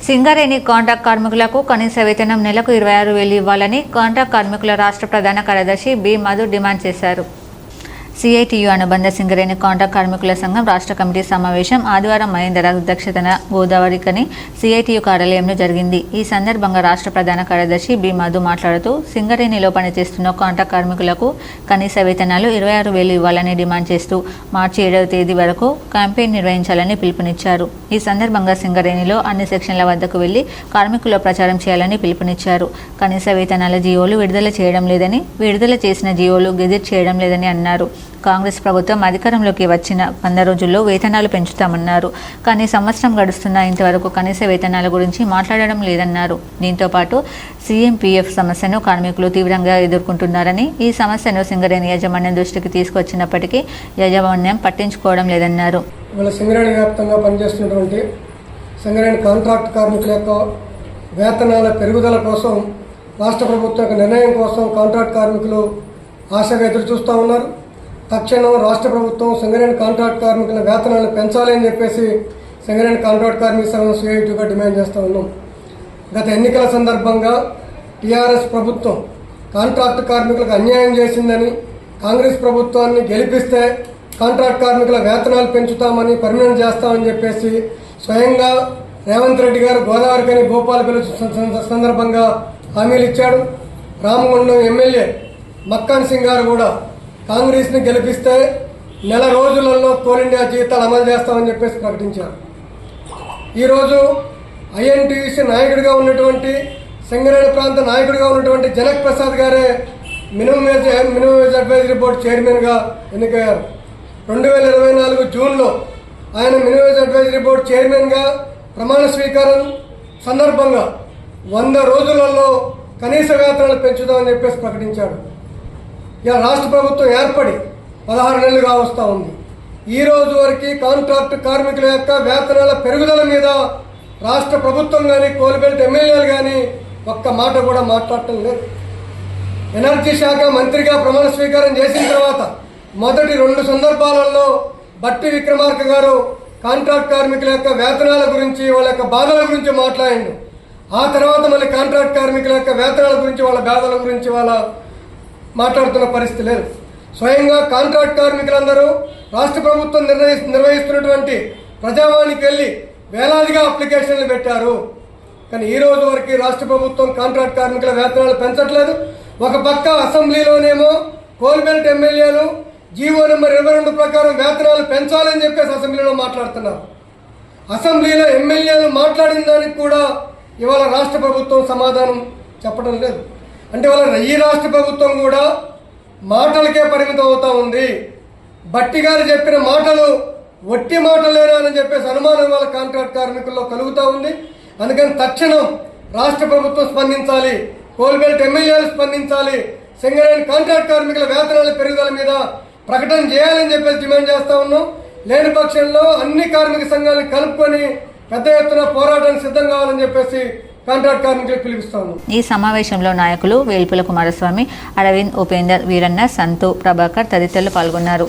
Singareni contract కార్మికులకు కనీస వేతనం నెలకు 26,000 ఇవ్వాలని కాంట్రాక్ట్ కార్మికుల రాష్ట్ర ప్రధాన కార్యదర్శి బి మధు డిమాండ్ చేశారు. సిఐటియు అనుబంధ సింగరేణి కాంట్రాక్ట్ కార్మికుల సంఘం రాష్ట్ర కమిటీ సమావేశం ఆదివారం మహేందర్ అధ్యక్షతన గోదావరికని సిఐటియు కార్యాలయంలో జరిగింది. ఈ సందర్భంగా రాష్ట్ర ప్రధాన కార్యదర్శి బి మధు మాట్లాడుతూ సింగరేణిలో పనిచేస్తున్న కాంట్రాక్ట్ కార్మికులకు కనీస వేతనాలు 26,000 ఇవ్వాలని డిమాండ్ చేస్తూ మార్చి 7వ తేదీ వరకు క్యాంపెయిన్ నిర్వహించాలని పిలుపునిచ్చారు. ఈ సందర్భంగా సింగరేణిలో అన్ని సెక్షన్ల వద్దకు వెళ్లి కార్మికుల ప్రచారం చేయాలని పిలుపునిచ్చారు. కనీస వేతనాల జీవోలు విడుదల చేయడం లేదని, విడుదల చేసిన జీవోలు గెజెట్ చేయడం లేదని అన్నారు. కాంగ్రెస్ ప్రభుత్వం అధికారంలోకి వచ్చిన 100 రోజుల్లో వేతనాలు పెంచుతామన్నారు. కానీ సంవత్సరం గడుస్తున్నా ఇంతవరకు కనీస వేతనాల గురించి మాట్లాడడం లేదన్నారు. దీంతో పాటు CMPF సమస్యను కార్మికులు తీవ్రంగా ఎదుర్కొంటున్నారని, ఈ సమస్యను సింగరేణి యాజమాన్యం దృష్టికి తీసుకొచ్చినప్పటికీ యాజమాన్యం పట్టించుకోవడం లేదన్నారు. సింగరేణి వ్యాప్తంగా పనిచేస్తున్నటువంటి సింగరేణి కాంట్రాక్ట్ కార్మికుల యొక్క వేతనాల పెరుగుదల కోసం రాష్ట్ర ప్రభుత్వం యొక్క నిర్ణయం కోసం కాంట్రాక్ట్ కార్మికులు ఆశగా ఎదురు చూస్తూ ఉన్నారు. తక్షణం రాష్ట్ర ప్రభుత్వం సింగరేణి కాంట్రాక్ట్ కార్మికుల వేతనాలను పెంచాలి అని చెప్పేసి సింగరేణి కాంట్రాక్ట్ కార్మిక సంఘం సిఐటిగా డిమాండ్ చేస్తూ ఉన్నాం. గత ఎన్నికల సందర్భంగా టీఆర్ఎస్ ప్రభుత్వం కాంట్రాక్ట్ కార్మికులకు అన్యాయం చేసిందని, కాంగ్రెస్ ప్రభుత్వాన్ని గెలిపిస్తే కాంట్రాక్ట్ కార్మికుల వేతనాలు పెంచుతామని, పర్మనెంట్ చేస్తామని చెప్పేసి స్వయంగా రేవంత్ రెడ్డి గారు గోదావరికని భోపాలపల్లి సందర్భంగా హామీలు ఇచ్చాడు. రామగుండం ఎమ్మెల్యే మక్కాన్ సింగ్ గారు కూడా కాంగ్రెస్ని గెలిపిస్తే నెల రోజులలో కోల్ ఇండియా జీతాలు అమలు చేస్తామని చెప్పేసి ప్రకటించారు. ఈరోజు INTUC నాయకుడిగా ఉన్నటువంటి సింగరేణి ప్రాంత నాయకుడిగా ఉన్నటువంటి జనక్ ప్రసాద్ గారే మినిమం వేజ్ అడ్వైజరీ బోర్డు చైర్మన్గా ఎన్నికయ్యారు. 2024 జూన్లో ఆయన మినిమం వేజ్ అడ్వైజరీ బోర్డు చైర్మన్గా ప్రమాణ స్వీకారం సందర్భంగా 100 రోజులలో కనీస వేతనాలు పెంచుదామని చెప్పేసి ప్రకటించాడు. ఇలా రాష్ట్ర ప్రభుత్వం ఏర్పడి 16 నెలలుగా వస్తూ ఉంది. ఈ రోజు వరకు కాంట్రాక్ట్ కార్మికుల యొక్క వేతనాల పెరుగుదల మీద రాష్ట్ర ప్రభుత్వం కానీ, కోల్బెల్ట్ ఎమ్మెల్యేలు కానీ ఒక్క మాట కూడా మాట్లాడటం లేదు. ఎనర్జీ శాఖ మంత్రిగా ప్రమాణ స్వీకారం చేసిన తర్వాత మొదటి 2 సందర్భాలలో బట్టి విక్రమార్క గారు కాంట్రాక్ట్ కార్మికుల యొక్క వేతనాల గురించి, వాళ్ళ యొక్క బాధల గురించి మాట్లాడిండు. ఆ తర్వాత మళ్ళీ కాంట్రాక్ట్ కార్మికుల యొక్క వేతనాల గురించి, వాళ్ళ బాధల గురించి మాట్లాడుతున్న పరిస్థితి లేదు. స్వయంగా కాంట్రాక్ట్ కార్మికులందరూ రాష్ట్ర ప్రభుత్వం నిర్వహిస్తున్నటువంటి ప్రజావాణికి వెళ్ళి వేలాదిగా అప్లికేషన్లు పెట్టారు. కానీ ఈ రోజు వరకు రాష్ట్ర ప్రభుత్వం కాంట్రాక్ట్ కార్మికుల వేతనాలు పెంచట్లేదు. ఒక పక్క అసెంబ్లీలోనేమో కోల్బెల్ట్ ఎమ్మెల్యేలు జీవో నెంబర్ 22 ప్రకారం వేతనాలు పెంచాలని చెప్పేసి అసెంబ్లీలో మాట్లాడుతున్నారు. అసెంబ్లీలో ఎమ్మెల్యేలు మాట్లాడిన దానికి కూడా ఇవాళ రాష్ట్ర ప్రభుత్వం సమాధానం చెప్పడం లేదు. అంటే వాళ్ళ ఈ రాష్ట్ర ప్రభుత్వం కూడా మాటలకే పరిమితం అవుతా ఉంది. బట్టి గారు చెప్పిన మాటలు వట్టి మాటలేనా అని చెప్పేసి అనుమానం వాళ్ళ కాంట్రాక్ట్ కార్మికుల్లో కలుగుతూ ఉంది. అందుకని తక్షణం రాష్ట్ర ప్రభుత్వం స్పందించాలి, కోల్బెల్ట్ ఎమ్మెల్యేలు స్పందించాలి, సింగరేణి కాంట్రాక్ట్ కార్మికుల వేతనాల పెరుగుదల మీద ప్రకటన చేయాలని చెప్పేసి డిమాండ్ చేస్తూ ఉన్నాం. లేని పక్షంలో అన్ని కార్మిక సంఘాలను కలుపుకొని పెద్ద ఎత్తున పోరాటానికి సిద్ధం కావాలని చెప్పేసి కాంట్రాక్ట్ కార్మికులకు పిలుపుస్తాము. ఈ సమావేశంలో నాయకులు వేల్పుల కుమారస్వామి, అరవింద్, ఉపేందర్, వీరన్న, సంతు, ప్రభాకర్ తదితరులు పాల్గొన్నారు.